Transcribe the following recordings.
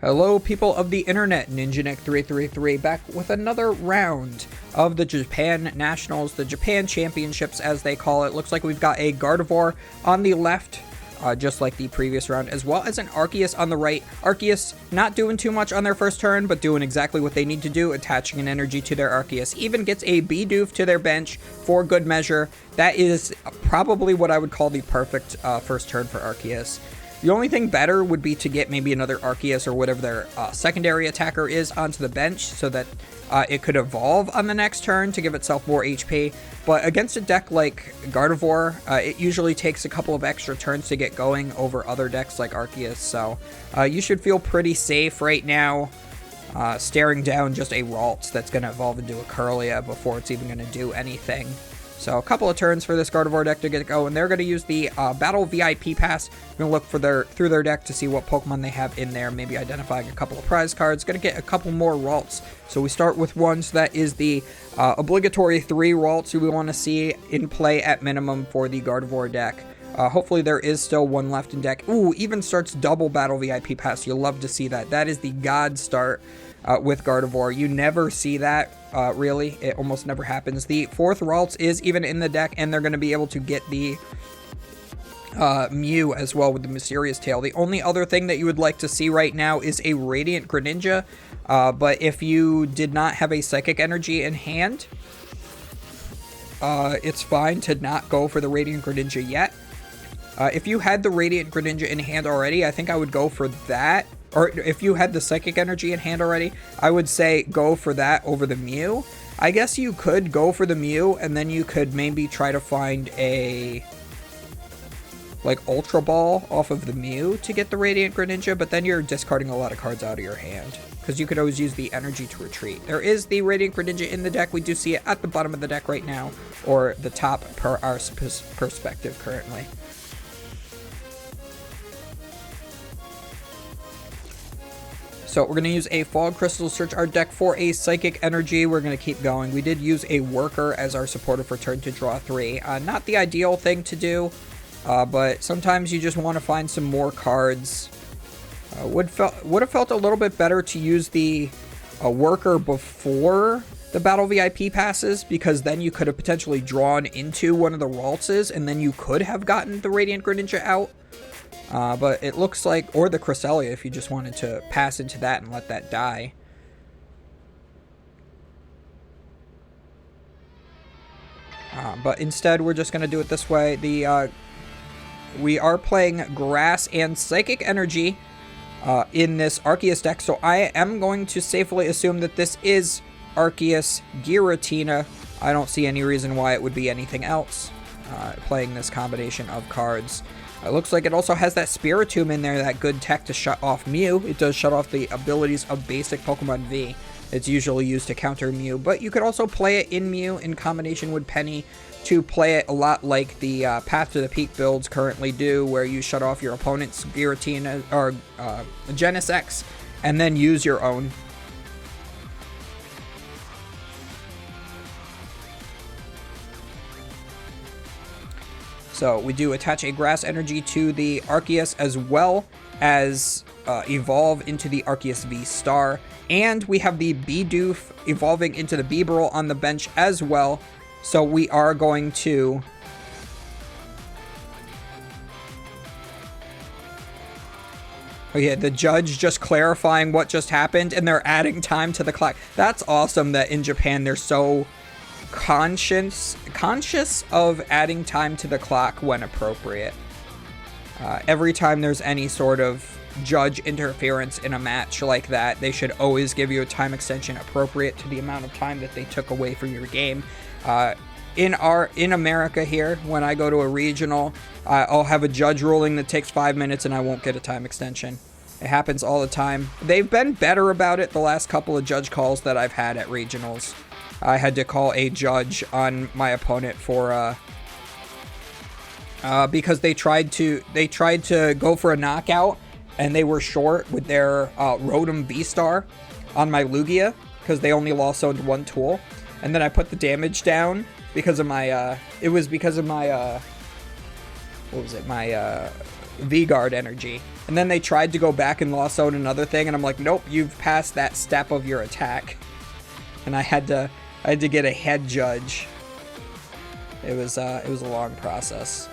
Hello people of the internet, NinjaNick333 back with another round of the Japan Nationals, the Japan Championships as they call it. Looks like we've got a Gardevoir on the left, just like the previous round, as well as an Arceus on the right. Arceus not doing too much on their first turn, but doing exactly what they need to do, attaching an energy to their Arceus. Even gets a Bidoof to their bench for good measure. That is probably what I would call the perfect first turn for Arceus. The only thing better would be to get maybe another Arceus or whatever their secondary attacker is onto the bench so that it could evolve on the next turn to give itself more HP. But against a deck like Gardevoir, it usually takes a couple of extra turns to get going over other decks like Arceus. So you should feel pretty safe right now staring down just a Ralts that's going to evolve into a Kirlia before it's even going to do anything. So a couple of turns for this Gardevoir deck to get going. They're going to use the Battle VIP Pass. Going to look for through their deck to see what Pokemon they have in there. Maybe identifying a couple of prize cards. Going to get a couple more Ralts. So we start with one. So that is the obligatory 3 Ralts who we want to see in play at minimum for the Gardevoir deck. Hopefully there is still one left in deck. Ooh, even starts double Battle VIP Pass. You'll love to see that. That is the God start with Gardevoir. You never see that. Really, it almost never happens. The 4th Ralts is even in the deck, and they're going to be able to get the Mew as well with the Mysterious Tail. The only other thing that you would like to see right now is a Radiant Greninja, but if you did not have a Psychic Energy in hand, it's fine to not go for the Radiant Greninja yet. If you had the Radiant Greninja in hand already, I think I would go for that. Or if you had the Psychic Energy in hand already, I would say go for that over the Mew. I guess you could go for the Mew, and then you could maybe try to find a like Ultra Ball off of the Mew to get the Radiant Greninja, but then you're discarding a lot of cards out of your hand, because you could always use the energy to retreat. There is the Radiant Greninja in the deck. We do see it at the bottom of the deck right now, or the top per our perspective currently. So we're going to use a Fog Crystal, search our deck for a Psychic Energy. We're going to keep going. We did use a Worker as our supporter for turn to draw 3. Not the ideal thing to do, but sometimes you just want to find some more cards. Would have felt a little bit better to use the Worker before the Battle VIP passes, because then you could have potentially drawn into one of the Raltses, and then you could have gotten the Radiant Greninja out. But it looks like, or the Cresselia if you just wanted to pass into that and let that die. But instead, we're just going to do it this way. We are playing Grass and Psychic Energy in this Arceus deck, so I am going to safely assume that this is Arceus Giratina. I don't see any reason why it would be anything else, playing this combination of cards. It looks like it also has that Spiritomb in there, that good tech to shut off Mew. It does shut off the abilities of basic Pokemon V. It's usually used to counter Mew, but you could also play it in Mew in combination with Penny to play it a lot like the Path to the Peak builds currently do, where you shut off your opponent's Giratina or Genis X and then use your own. So we do attach a Grass Energy to the Arceus, as well as evolve into the Arceus V-Star. And we have the Bidoof evolving into the Bibarel on the bench as well. So we are going to... Oh yeah, the judge just clarifying what just happened, and they're adding time to the clock. That's awesome that in Japan they're so conscious of adding time to the clock when appropriate. Every time there's any sort of judge interference in a match like that, they should always give you a time extension appropriate to the amount of time that they took away from your game. In America here, when I go to a regional, I'll have a judge ruling that takes 5 minutes and I won't get a time extension. It happens all the time. They've been better about it the last couple of judge calls that I've had at regionals. I had to call a judge on my opponent for because they tried to go for a knockout, and they were short with their Rotom V-Star on my Lugia because they only lost on 1 tool, and then I put the damage down because of my it was because of my what was it, my V-Guard energy. And then they tried to go back and lost out another thing, and I'm like, nope, you've passed that step of your attack. And I had to get a head judge. It was a long process.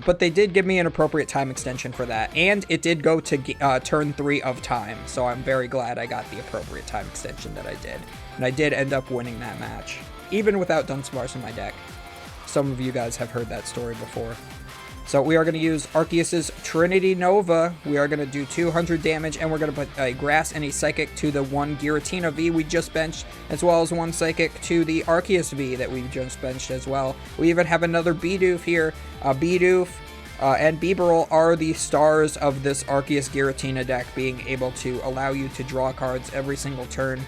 But they did give me an appropriate time extension for that, and it did go to turn 3 of time, so I'm very glad I got the appropriate time extension that I did. And I did end up winning that match, even without Dunsparce in my deck. Some of you guys have heard that story before. So we are going to use Arceus's Trinity Nova. We are going to do 200 damage, and we're going to put a Grass and a Psychic to the one Giratina V we just benched, as well as one Psychic to the Arceus V that we just benched as well. We even have another Bidoof here. Bidoof and Bibarel are the stars of this Arceus Giratina deck, being able to allow you to draw cards every single turn.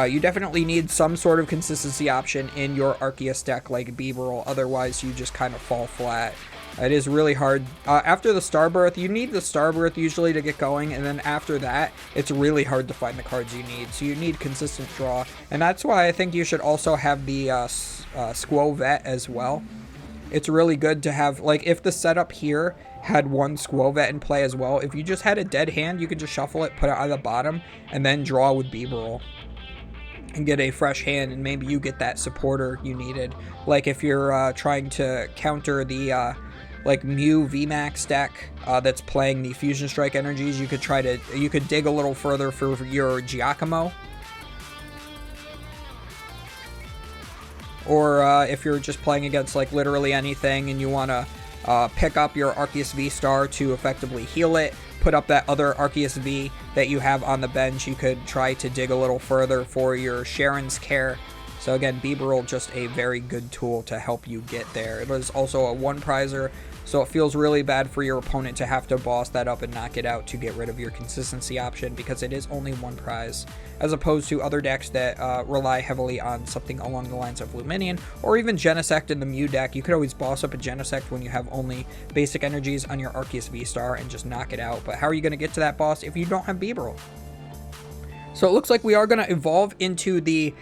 You definitely need some sort of consistency option in your Arceus deck like Bibarel, otherwise you just kind of fall flat. It is really hard. After the Starbirth, you need the Starbirth usually to get going, and then after that, it's really hard to find the cards you need. So you need consistent draw, and that's why I think you should also have the Squo Vet as well. It's really good to have, like, if the setup here had one Squo Vet in play as well, if you just had a dead hand, you could just shuffle it, put it on the bottom, and then draw with Bibarel and get a fresh hand, and maybe you get that supporter you needed. Like if you're trying to counter the like Mew VMAX deck that's playing the Fusion Strike energies, you could dig a little further for your Giacomo. Or if you're just playing against like literally anything and you want to pick up your Arceus V Star to effectively heal it, put up that other Arceus V that you have on the bench, you could try to dig a little further for your Sharon's Care. So again, Bibarel, just a very good tool to help you get there. It was also a one prizer, so it feels really bad for your opponent to have to boss that up and knock it out to get rid of your consistency option, because it is only one prize, as opposed to other decks that rely heavily on something along the lines of Luminion, or even Genesect in the Mew deck. You could always boss up a Genesect when you have only basic energies on your Arceus V-Star and just knock it out. But how are you going to get to that boss if you don't have Bibarel? So it looks like we are going to evolve into the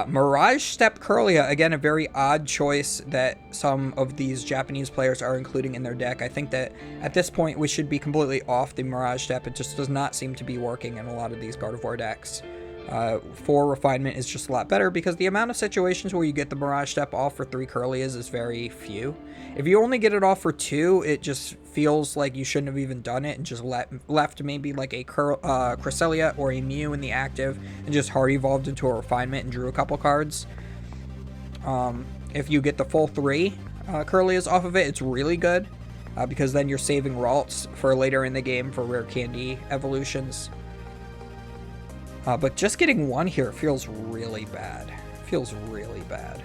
Mirage Step Kirlia. Again, a very odd choice that some of these Japanese players are including in their deck. I think that at this point we should be completely off the Mirage Step. It just does not seem to be working in a lot of these Gardevoir decks. 4 Refinement is just a lot better, because the amount of situations where you get the Mirage Step off for 3 Kirlias is very few. If you only get it off for 2, it just feels like you shouldn't have even done it and just left maybe like a Cresselia or a Mew in the active and just hard evolved into a Refinement and drew a couple cards. If you get the full 3 Kirlias off of it, it's really good, because then you're saving Ralts for later in the game for rare candy evolutions. But just getting 1 here feels really bad. Feels really bad.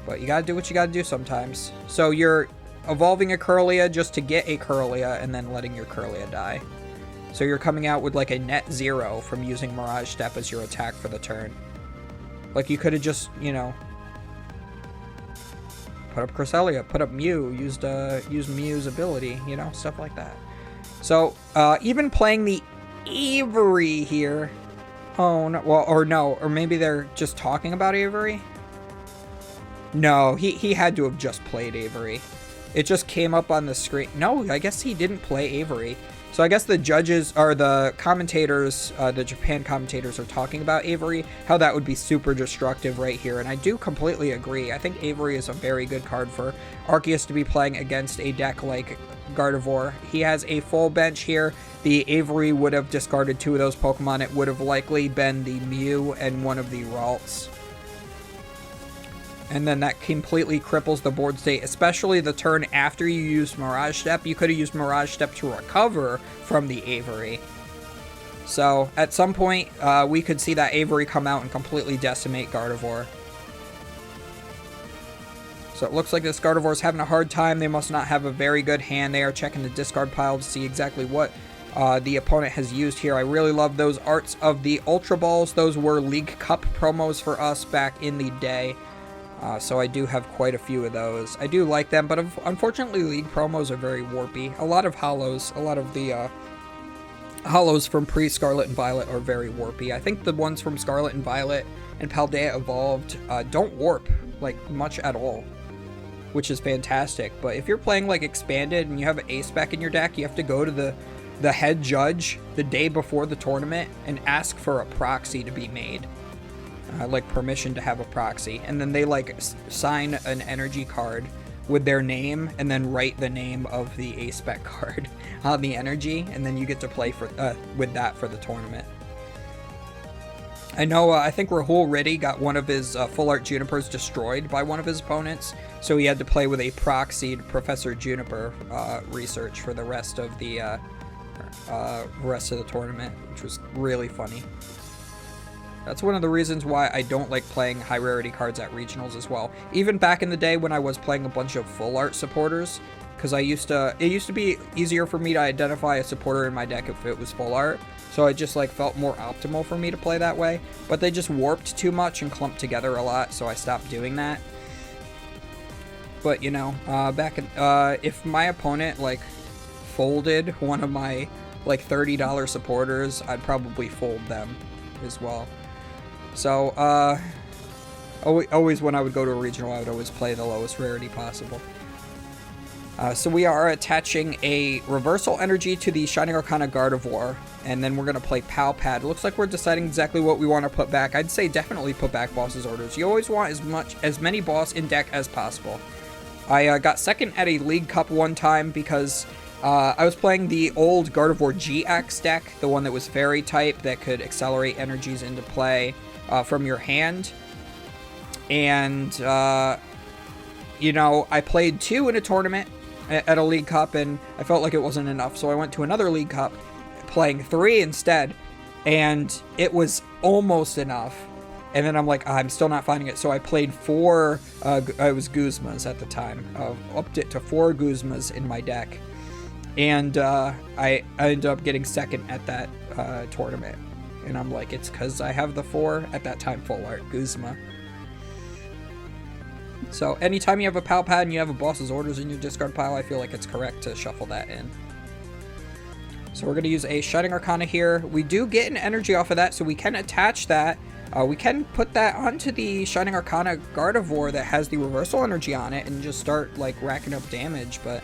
But you gotta do what you gotta do sometimes. So you're evolving a Kirlia just to get a Kirlia and then letting your Kirlia die. So you're coming out with like a net 0 from using Mirage Step as your attack for the turn. Like you could have just, you know, put up Cresselia, put up Mew, used Mew's ability, you know, stuff like that. So even playing the Avery here. Oh no, well, or no, or maybe they're just talking about Avery. No, he had to have just played Avery. It just came up on the screen. No, I guess he didn't play Avery. So I guess the judges, or the commentators, the Japan commentators, are talking about Avery, how that would be super destructive right here, and I do completely agree. I think Avery is a very good card for Arceus to be playing against a deck like Gardevoir. He has a full bench here. The Avery would have discarded 2 of those Pokemon. It would have likely been the Mew and one of the Ralts. And then that completely cripples the board state, especially the turn after you used Mirage Step. You could have used Mirage Step to recover from the Avery. So at some point, we could see that Avery come out and completely decimate Gardevoir. So it looks like this Gardevoir is having a hard time. They must not have a very good hand. They are checking the discard pile to see exactly what the opponent has used here. I really love those arts of the Ultra Balls. Those were League Cup promos for us back in the day. So I do have quite a few of those. I do like them, but unfortunately League promos are very warpy. A lot of hollows, a lot of the hollows from pre-Scarlet and Violet are very warpy. I think the ones from Scarlet and Violet and Paldea Evolved don't warp, like, much at all. which is fantastic. But if you're playing like expanded and you have an A-spec in your deck, you have to go to the head judge the day before the tournament and ask for a proxy to be made. Like permission to have a proxy. And then they like sign an energy card with their name and then write the name of the A-spec card on the energy. And then you get to play for with that for the tournament. I know, I think Rahul Reddy got one of his full art Junipers destroyed by one of his opponents, so he had to play with a proxied Professor Juniper research for the rest of the tournament, which was really funny. That's one of the reasons why I don't like playing high rarity cards at regionals as well. Even back in the day when I was playing a bunch of full art supporters, because it used to be easier for me to identify a supporter in my deck if it was full art. So it just like felt more optimal for me to play that way. But they just warped too much and clumped together a lot, so I stopped doing that. But you know, if my opponent like folded one of my like $30 supporters, I'd probably fold them as well. So always when I would go to a regional, I would always play the lowest rarity possible. So we are attaching a reversal energy to the Shining Arcana Gardevoir, and then we're going to play Pal Pad. It looks like we're deciding exactly what we want to put back. I'd say definitely put back Boss's Orders. You always want as many boss in deck as possible. I got second at a League Cup one time because I was playing the old Gardevoir GX deck, the one that was fairy type that could accelerate energies into play from your hand. And, you know, I played 2 in a tournament at a League Cup, and I felt like it wasn't enough, so I went to another League Cup playing 3 instead, and it was almost enough. And then I'm like, I'm still not finding it, so I played 4, I was Guzmas at the time, upped it to 4 Guzmas in my deck, and I ended up getting second at that tournament, and I'm like, it's because I have the 4, at that time, full art Guzma. So anytime you have a Pal Pad and you have a Boss's Orders in your discard pile, I feel like it's correct to shuffle that in. So we're going to use a Shining Arcana here. We do get an energy off of that, so we can attach that. We can put that onto the Shining Arcana Gardevoir that has the reversal energy on it and just start like racking up damage, but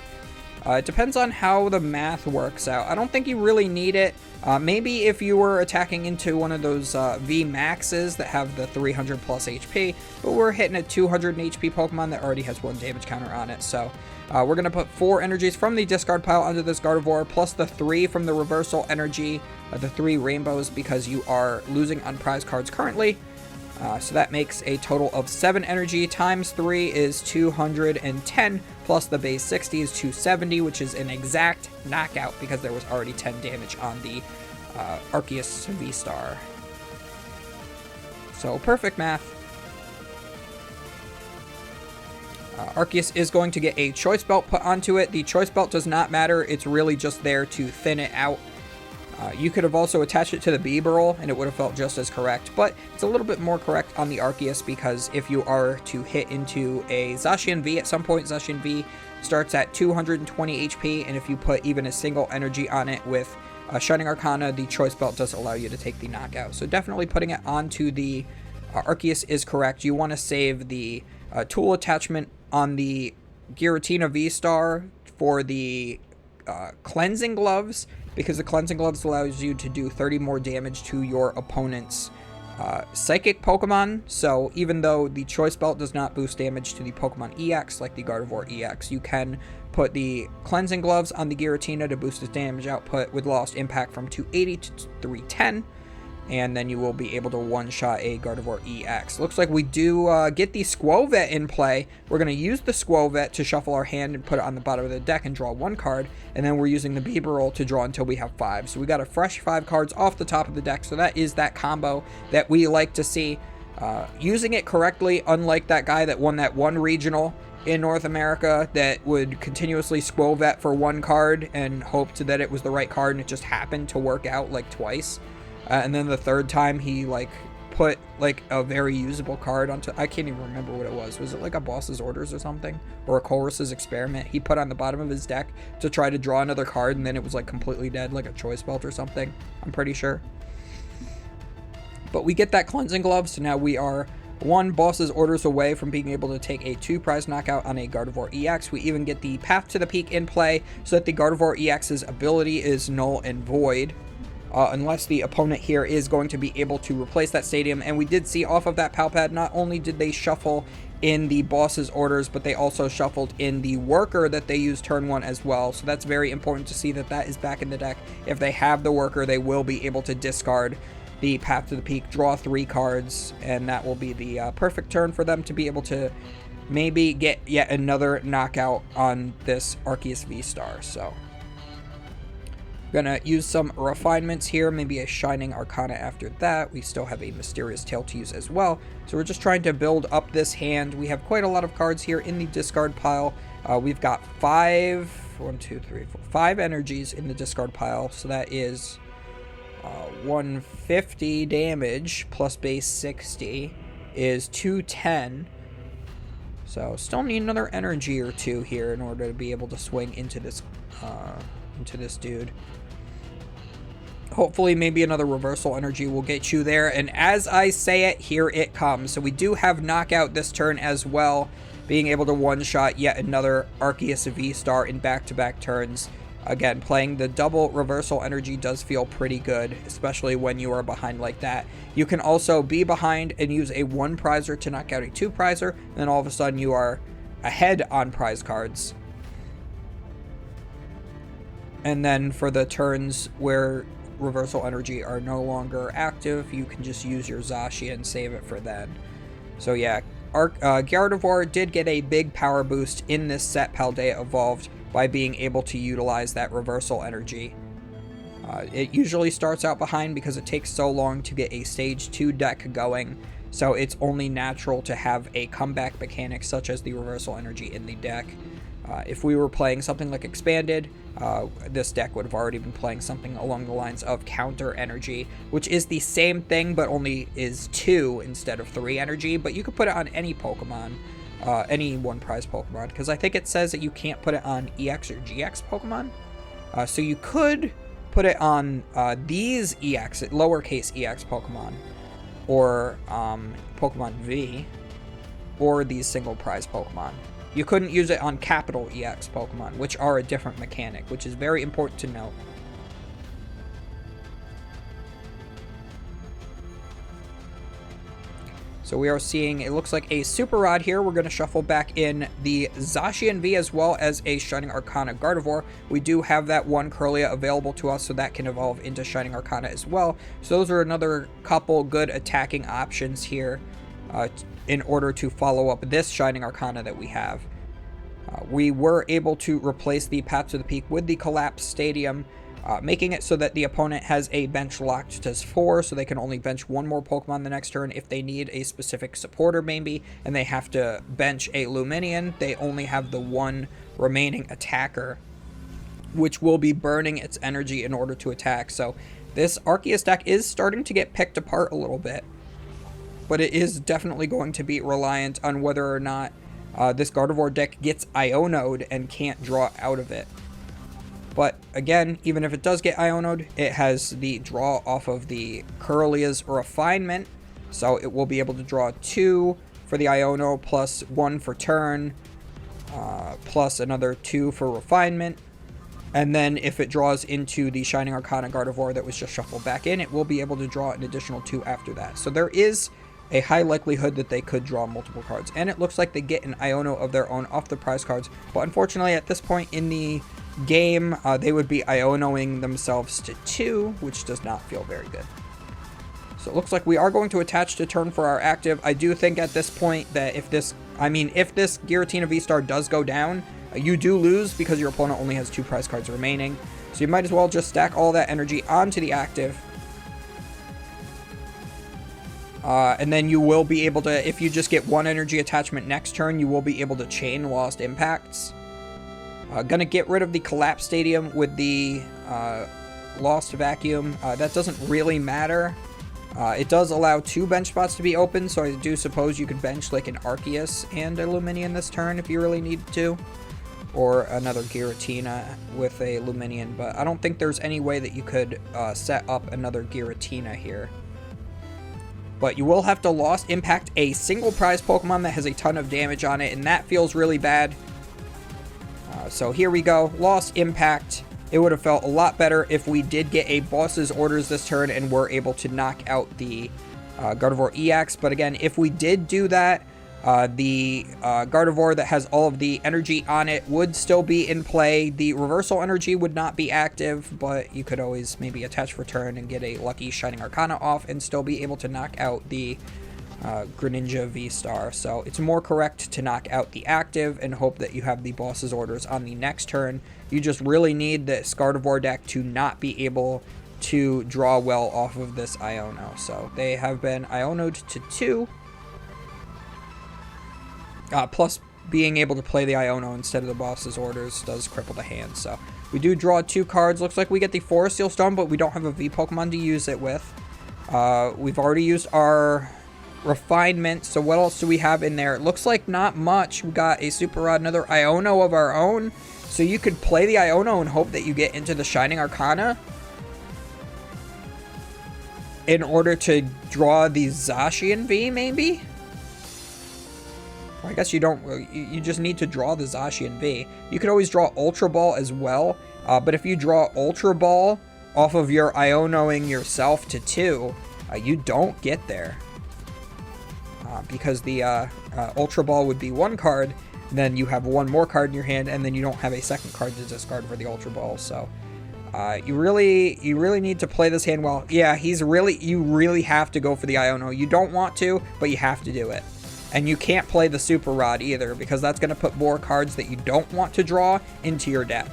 it depends on how the math works out. I don't think you really need it. Maybe if you were attacking into one of those V Maxes that have the 300 plus HP, but we're hitting a 200 HP Pokemon that already has 1 damage counter on it. So we're going to put 4 energies from the discard pile onto this Gardevoir, plus the 3 from the reversal energy, the 3 rainbows, because you are losing unprized cards currently. So that makes a total of 7 energy times 3 is 210, plus the base 60 is 270, which is an exact knockout because there was already 10 damage on the Arceus V-Star. So perfect math. Arceus is going to get a Choice Belt put onto it. The Choice Belt does not matter. It's really just there to thin it out. You could have also attached it to the Bibarel, and it would have felt just as correct, but it's a little bit more correct on the Arceus because if you are to hit into a Zacian V at some point, Zacian V starts at 220 HP, and if you put even a single energy on it with Shining Arcana, the Choice Belt does allow you to take the knockout. So definitely putting it onto the Arceus is correct. You want to save the tool attachment on the Giratina V-Star for the Cleansing Gloves, because the Cleansing Gloves allows you to do 30 more damage to your opponent's Psychic Pokemon. So even though the Choice Belt does not boost damage to the Pokemon EX like the Gardevoir EX, you can put the Cleansing Gloves on the Giratina to boost its damage output with Lost Impact from 280 to 310. And then you will be able to one-shot a Gardevoir EX. Looks like we do get the Squovet in play. We're going to use the Squovet to shuffle our hand and put it on the bottom of the deck and draw 1 card. And then we're using the Bibarel to draw until we have 5. So we got a fresh 5 cards off the top of the deck. So that is that combo that we like to see. Using it correctly, unlike that guy that won that 1 regional in North America that would continuously Squovet for 1 card and hoped that it was the right card, and it just happened to work out like twice. And then the 3rd time he like put like a very usable card onto, I can't even remember what it was. Was it like a Boss's Orders or something? Or a Colress's Experiment he put on the bottom of his deck to try to draw another card, and then it was like completely dead, like a Choice Belt or something, I'm pretty sure. But we get that Cleansing Glove, so now we are one boss's orders away from being able to take a 2-prize knockout on a Gardevoir EX. We even get the Path to the Peak in play so that the Gardevoir EX's ability is null and void. Unless the opponent here is going to be able to replace that stadium. And we did see off of that Palpad, not only did they shuffle in the boss's orders, but they also shuffled in the worker that they used turn 1 as well. So that's very important to see that that is back in the deck. If they have the worker, they will be able to discard the Path to the Peak, draw 3 cards, and that will be the perfect turn for them to be able to maybe get yet another knockout on this Arceus V-Star. So gonna use some refinements here, maybe a Shining Arcana after that. We still have a Mysterious Tail to use as well. So we're just trying to build up this hand. We have quite a lot of cards here in the discard pile. We've got 5 energies in the discard pile. So that is 150 damage plus base 60 is 210. So still need another energy or 2 here in order to be able to swing into this dude. Hopefully maybe another reversal energy will get you there. And as I say it, here it comes. So we do have knockout this turn as well, being able to one-shot yet another Arceus V-Star in back-to-back turns. Again, playing the double reversal energy does feel pretty good, especially when you are behind like that. You can also be behind and use a 1-prizer to knock out a 2-prizer, and then all of a sudden you are ahead on prize cards. And then for the turns where reversal energy are no longer active, you can just use your Zacian and save it for then. So yeah, Gardevoir did get a big power boost in this set, Paldea Evolved, by being able to utilize that reversal energy. It usually starts out behind because it takes so long to get a stage 2 deck going, so it's only natural to have a comeback mechanic such as the reversal energy in the deck. If we were playing something like Expanded, this deck would have already been playing something along the lines of Counter Energy, which is the same thing but only is 2 instead of 3 energy, but you could put it on any Pokemon. Any 1-prize Pokemon, because I think it says that you can't put it on EX or GX Pokemon. So you could put it on these EX, lowercase EX Pokemon, or Pokemon V, or these single prize Pokemon. You couldn't use it on capital EX Pokemon, which are a different mechanic, which is very important to note. So we are seeing, it looks like a Super Rod here. We're going to shuffle back in the Zacian V as well as a Shining Arcana Gardevoir. We do have that one Kirlia available to us, so that can evolve into Shining Arcana as well. So those are another couple good attacking options here in order to follow up this Shining Arcana that we have. We were able to replace the Path to the Peak with the Collapse Stadium, making it so that the opponent has a bench locked to 4, so they can only bench 1 more Pokemon the next turn. If they need a specific supporter maybe, and they have to bench a Luminion, they only have the 1 remaining attacker, which will be burning its energy in order to attack. So this Arceus deck is starting to get picked apart a little bit, but it is definitely going to be reliant on whether or not this Gardevoir deck gets Iono'd and can't draw out of it. But again, even if it does get Iono'd, it has the draw off of the Kirlia's Refinement, so it will be able to draw 2 for the Iono, plus 1 for turn, plus another 2 for Refinement. And then if it draws into the Shining Arcana Gardevoir that was just shuffled back in, it will be able to draw an additional 2 after that. So there is a high likelihood that they could draw multiple cards. And it looks like they get an Iono of their own off the prize cards. But unfortunately, at this point in the game, they would be Ionoing themselves to 2, which does not feel very good. So it looks like we are going to attach to turn for our active. I do think at this point that if this Giratina V-Star does go down, you do lose because your opponent only has 2 prize cards remaining. So you might as well just stack all that energy onto the active. And then you will be able to, if you just get 1 energy attachment next turn, you will be able to chain Lost Impacts. Gonna get rid of the Collapse Stadium with the Lost Vacuum. That doesn't really matter. It does allow 2 bench spots to be open, so I do suppose you could bench like an Arceus and a Luminion this turn if you really need to. Or another Giratina with a Luminion, but I don't think there's any way that you could set up another Giratina here. But you will have to Lost Impact a single prize Pokemon that has a ton of damage on it, and that feels really bad. So here we go. Lost Impact. It would have felt a lot better if we did get a boss's orders this turn and were able to knock out the Gardevoir EX. But again, if we did do that, the Gardevoir that has all of the energy on it would still be in play. The reversal energy would not be active, but you could always maybe attach for turn and get a lucky Shining Arcana off and still be able to knock out the Greninja V-Star. So it's more correct to knock out the active and hope that you have the boss's orders on the next turn. You just really need this Gardevoir deck to not be able to draw well off of this Iono. So they have been Iono'd to 2. Plus, being able to play the Iono instead of the boss's orders does cripple the hand. So we do draw 2 cards. Looks like we get the Forest Seal Stone, but we don't have a V Pokemon to use it with. We've already used our Refinement. So what else do we have in there? It looks like not much. We got a Super Rod, another Iono of our own. So you could play the Iono and hope that you get into the Shining Arcana in order to draw the Zacian V, maybe? I guess you don't, you just need to draw the Zacian V. You could always draw Ultra Ball as well, but if you draw Ultra Ball off of your Ionoing yourself to 2, you don't get there. Because the Ultra Ball would be 1 card, then you have 1 more card in your hand, and then you don't have a second card to discard for the Ultra Ball, so... you really need to play this hand well. Yeah, you really have to go for the Iono. You don't want to, but you have to do it. And you can't play the Super Rod either, because that's going to put more cards that you don't want to draw into your deck.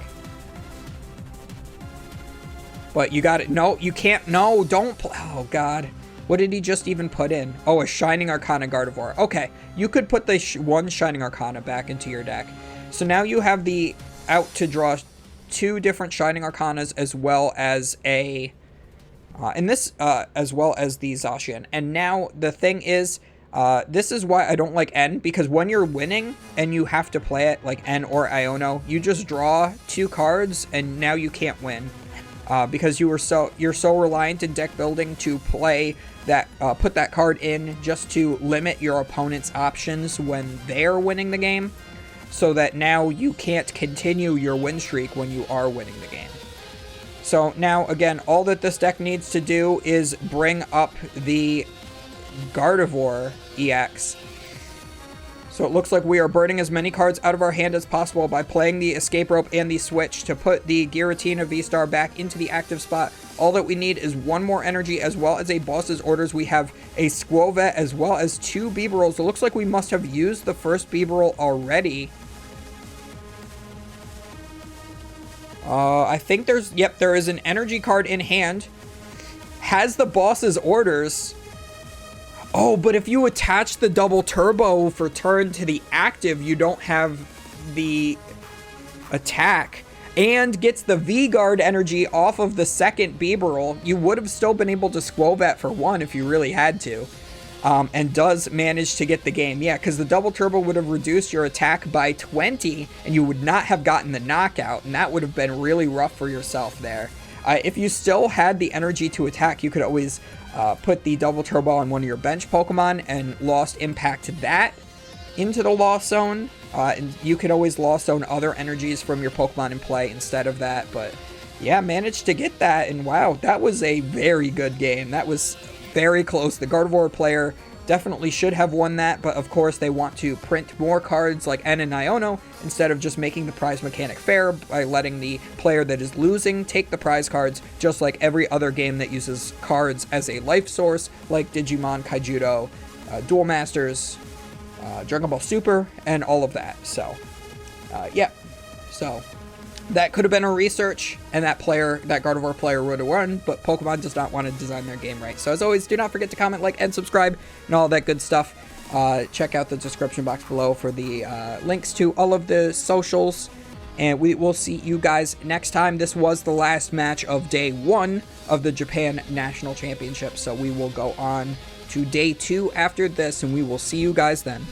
But you got it. No, you can't. No, don't play. Oh, God. What did he just even put in? Oh, a Shining Arcana Gardevoir. Okay, you could put the 1 Shining Arcana back into your deck. So now you have the out to draw 2 different Shining Arcanas as well as a... as well as the Zacian. And now the thing is... this is why I don't like N, because when you're winning and you have to play it like N or Iono, you just draw 2 cards and now you can't win. Because you're so reliant in deck building to play that, put that card in just to limit your opponent's options when they're winning the game, so that now you can't continue your win streak when you are winning the game. So now, again, all that this deck needs to do is bring up the Gardevoir EX. So it looks like we are burning as many cards out of our hand as possible by playing the Escape Rope and the Switch to put the Giratina V-Star back into the active spot. All that we need is 1 more energy as well as a boss's orders. We have a Squovet as well as 2 Bibarels. It looks like we must have used the first Bibarel already. I think there is an energy card in hand. Has the boss's orders. Oh, but if you attach the double turbo for turn to the active, you don't have the attack. And gets the V-Guard energy off of the second Bibarel. You would have still been able to Squovet for 1 if you really had to. And does manage to get the game. Yeah, because the double turbo would have reduced your attack by 20, and you would not have gotten the knockout, and that would have been really rough for yourself there. If you still had the energy to attack, you could always put the double turbo on one of your bench Pokemon and Lost Impact that into the Lost Zone. And you could always Lost Zone other energies from your Pokemon in play instead of that. But yeah, managed to get that, and wow, that was a very good game. That was very close. The Gardevoir player definitely should have won that, but of course they want to print more cards like N and Iono instead of just making the prize mechanic fair by letting the player that is losing take the prize cards, just like every other game that uses cards as a life source, like Digimon, Kaijudo, Duel Masters, Dragon Ball Super, and all of that. So, yeah. So, that could have been a research, and that Gardevoir player would have won, but Pokemon does not want to design their game right. So as always, do not forget to comment, like, and subscribe, and all that good stuff. Check out the description box below for the links to all of the socials, and we will see you guys next time. This was the last match of Day 1 of the Japan National Championship, so we will go on to Day 2 after this, and we will see you guys then.